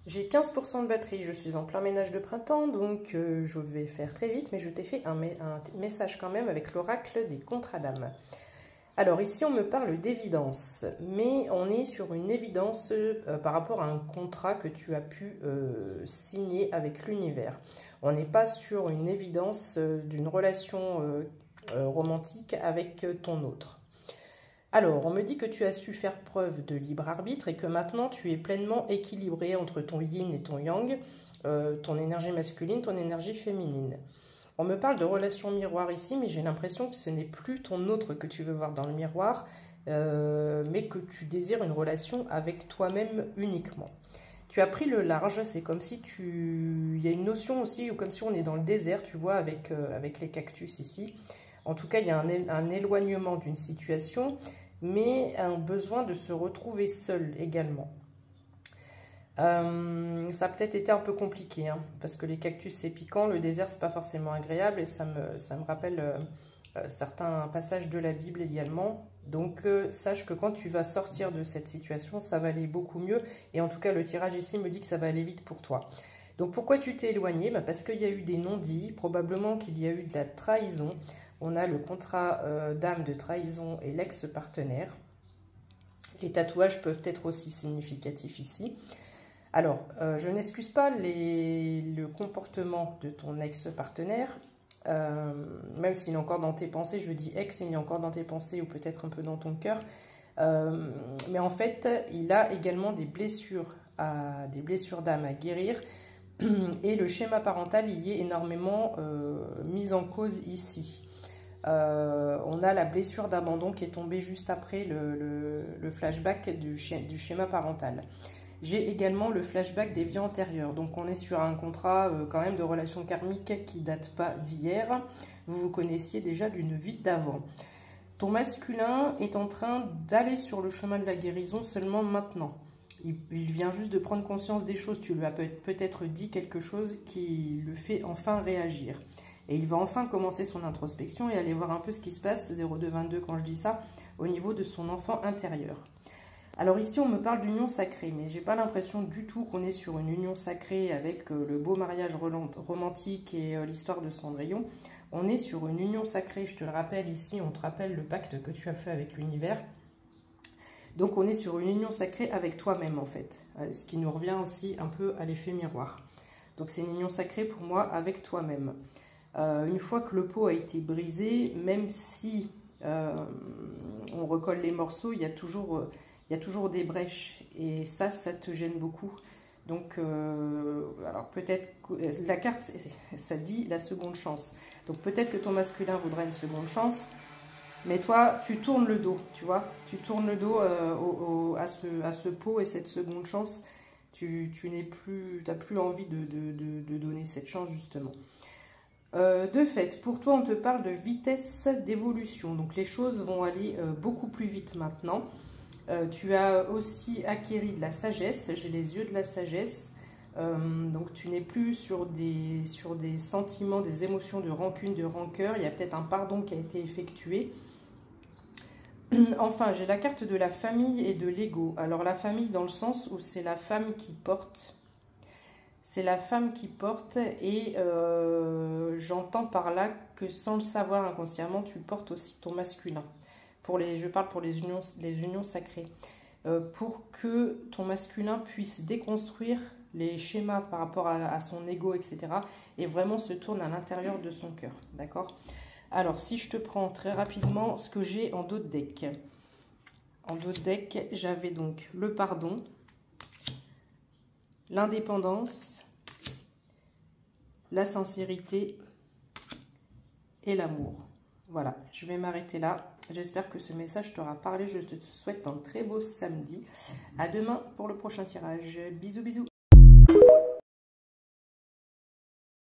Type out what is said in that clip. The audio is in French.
J'ai 15% de batterie, je suis en plein ménage de printemps, donc je vais faire très vite, mais je t'ai fait un message quand même avec l'oracle des contrats d'âme. Alors ici, on me parle d'évidence, mais on est sur une évidence par rapport à un contrat que tu as pu signer avec l'univers. On n'est pas sur une évidence d'une relation romantique avec ton autre. Alors, on me dit que tu as su faire preuve de libre arbitre et que maintenant tu es pleinement équilibré entre ton yin et ton yang, ton énergie masculine, ton énergie féminine. On me parle de relation miroir ici, mais j'ai l'impression que ce n'est plus ton autre que tu veux voir dans le miroir, mais que tu désires une relation avec toi-même uniquement. Tu as pris le large, c'est comme si il y a une notion aussi, ou comme si on est dans le désert, tu vois, avec les cactus ici. En tout cas, il y a un éloignement d'une situation, mais un besoin de se retrouver seul également. Ça a peut-être été un peu compliqué, hein, parce que les cactus c'est piquant, le désert c'est pas forcément agréable, et ça me rappelle certains passages de la Bible également. Donc sache que quand tu vas sortir de cette situation, ça va aller beaucoup mieux, et en tout cas le tirage ici me dit que ça va aller vite pour toi. Donc pourquoi tu t'es éloigné? Parce qu'il y a eu des non-dits, probablement qu'il y a eu de la trahison. On a le contrat d'âme de trahison et l'ex-partenaire. Les tatouages peuvent être aussi significatifs ici. Alors, je n'excuse pas le comportement de ton ex-partenaire, même s'il est encore dans tes pensées. Je dis ex, il est encore dans tes pensées ou peut-être un peu dans ton cœur. Mais en fait, il a également des blessures d'âme à guérir. Et le schéma parental y est énormément mis en cause ici. On a la blessure d'abandon qui est tombée juste après le flashback du schéma parental. J'ai également le flashback des vies antérieures. Donc on est sur un contrat quand même de relation karmique qui date pas d'hier. Vous vous connaissiez déjà d'une vie d'avant. Ton masculin est en train d'aller sur le chemin de la guérison seulement maintenant. Il vient juste de prendre conscience des choses. Tu lui as peut-être dit quelque chose qui le fait enfin réagir. Et il va enfin commencer son introspection et aller voir un peu ce qui se passe, 0222 quand je dis ça, au niveau de son enfant intérieur. Alors ici, on me parle d'union sacrée, mais j'ai pas l'impression du tout qu'on est sur une union sacrée avec le beau mariage romantique et l'histoire de Cendrillon. On est sur une union sacrée, je te le rappelle ici, on te rappelle le pacte que tu as fait avec l'univers. Donc on est sur une union sacrée avec toi-même en fait, ce qui nous revient aussi un peu à l'effet miroir. Donc c'est une union sacrée pour moi avec toi-même. Une fois que le pot a été brisé, même si on recolle les morceaux, il y a toujours des brèches et ça te gêne beaucoup. Donc, alors peut-être que la carte, ça dit la seconde chance. Donc peut-être que ton masculin voudra une seconde chance, mais toi, tu tournes le dos, tu vois. Tu tournes le dos à ce pot et cette seconde chance. Tu n'as plus envie de donner cette chance justement. De fait, pour toi, on te parle de vitesse d'évolution. Donc les choses vont aller beaucoup plus vite maintenant. Tu as aussi acquéri de la sagesse, j'ai les yeux de la sagesse, donc tu n'es plus sur des sentiments, des émotions de rancune, de rancœur, il y a peut-être un pardon qui a été effectué. Enfin, j'ai la carte de la famille et de l'ego. Alors la famille dans le sens où c'est la femme qui porte, et j'entends par là que sans le savoir inconsciemment, tu portes aussi ton masculin. Je parle pour les unions sacrées. Pour que ton masculin puisse déconstruire les schémas par rapport à son ego, etc. et vraiment se tourne à l'intérieur de son cœur. D'accord? Alors, si je te prends très rapidement ce que j'ai en dos de deck. En dos de deck, j'avais donc le pardon, l'indépendance, la sincérité et l'amour. Voilà, je vais m'arrêter là. J'espère que ce message t'aura parlé. Je te souhaite un très beau samedi. À demain pour le prochain tirage. Bisous, bisous.